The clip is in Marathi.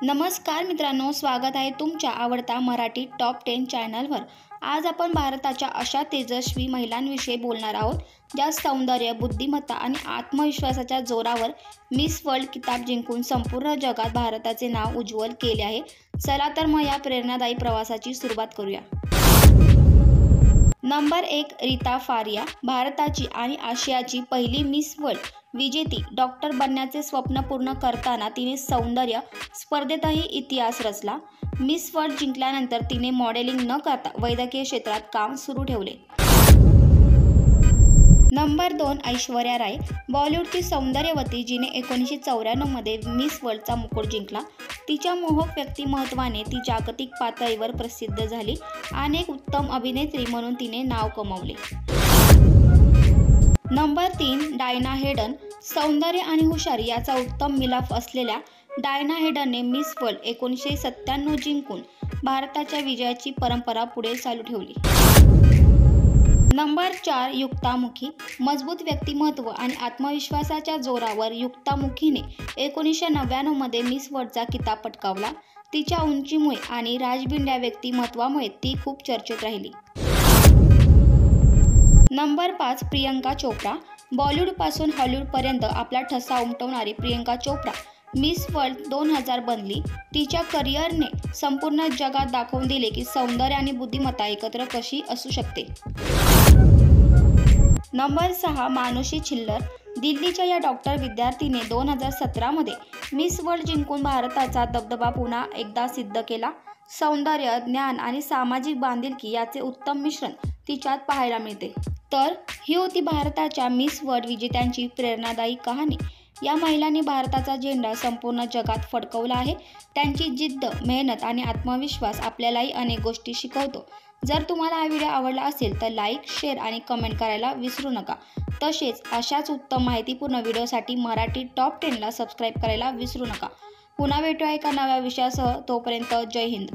नमस्कार मित्रांनो, स्वागत आहे तुमच्या आवडता मराठी टॉप 10 चॅनलवर। आज आपण भारताच्या अशा तेजस्वी महिलांविषयी बोलणार आहोत ज्या सौंदर्य, बुद्धिमत्ता आणि आत्मविश्वासाच्या जोरावर मिस वर्ल्ड किताब जिंकून संपूर्ण जगात भारताचे नाव उज्ज्वल केले आहे। चला तर मग या प्रेरणादायी प्रवासाची सुरुवात करूया। नंबर 1, रीता फारिया। भारताची आणि आशियाची पहिली मिस वर्ल्ड विजेती। डॉक्टर बनण्याचे स्वप्न पूर्ण करताना तिने सौंदर्य स्पर्धेतही इतिहास रचला। मिस वर्ल्ड जिंकल्यानंतर तिने मॉडेलिंग न करता वैद्यकीय क्षेत्रात काम सुरू ठेवले। नंबर 2, ऐश्वर्या राय। बॉलिवूडची सौंदर्यवती जिने 1994 मध्ये मिस वर्ल्डचा मुकुट जिंकला। तिच्या मोहक व्यक्तिमत्त्वाने ती जागतिक पातळीवर प्रसिद्ध झाली आणि एक उत्तम अभिनेत्री म्हणून तिने नाव कमावले। Number 3, Diana Hayden. सौंदर्य आणि हुशारी याचा उत्तम मिलाफ असलेल्या डायना हेडनने मिस वर्ल्ड 1997 जिंकून भारताच्या विजयाची परंपरा पुढे चालू ठेवली। नंबर 4, युक्ता मुखी। मजबूत व्यक्तिमत्व आणि आत्मविश्वासाच्या जोरावर युक्ता मुखीने 1999 मध्ये मिस वर्ल्डचा किताब पटकावला। तिच्या उंचीमुळे आणि राजबिंड्या व्यक्तिमत्वामुळे ती खूप चर्चेत राहिली। नंबर 5, प्रियंका चोप्रा। बॉलिवूडपासून हॉलिवूडपर्यंत आपला ठसा उमटवणारी प्रियंका चोप्रा मिस वर्ल्ड 2000 बनली। तिच्या करिअरने संपूर्ण जगात दाखवून दिले की सौंदर्य आणि बुद्धिमत्ता एकत्र कशी असू शकते। नंबर 6, मानुषी छिल्लर। दिल्लीच्या या डॉक्टर विद्यार्थीने 2017 मध्ये मिस वर्ल्ड जिंकून भारताचा दबदबा पुन्हा एकदा सिद्ध केला। सौंदर्य, ज्ञान आणि सामाजिक बांधिलकी याचे उत्तम मिश्रण तिच्यात पाहायला मिळते। तर ही होती भारताच्या मिस वर्ल्ड विजेत्यांची प्रेरणादायी कहाणी। या महिलांनी भारताचा झेंडा संपूर्ण जगात फडकवला आहे। त्यांची जिद्द, मेहनत आणि आत्मविश्वास आपल्यालाही अनेक गोष्टी शिकवतो। जर तुम्हाला हा व्हिडिओ आवडला असेल तर लाईक, शेअर आणि कमेंट करायला विसरू नका। तसेच अशाच उत्तम माहितीपूर्ण व्हिडिओसाठी मराठी टॉप 10 ला सबस्क्राईब करायला विसरू नका। पुन्हा भेटूया एका नव्या विषयासह। तोपर्यंत जय हिंद।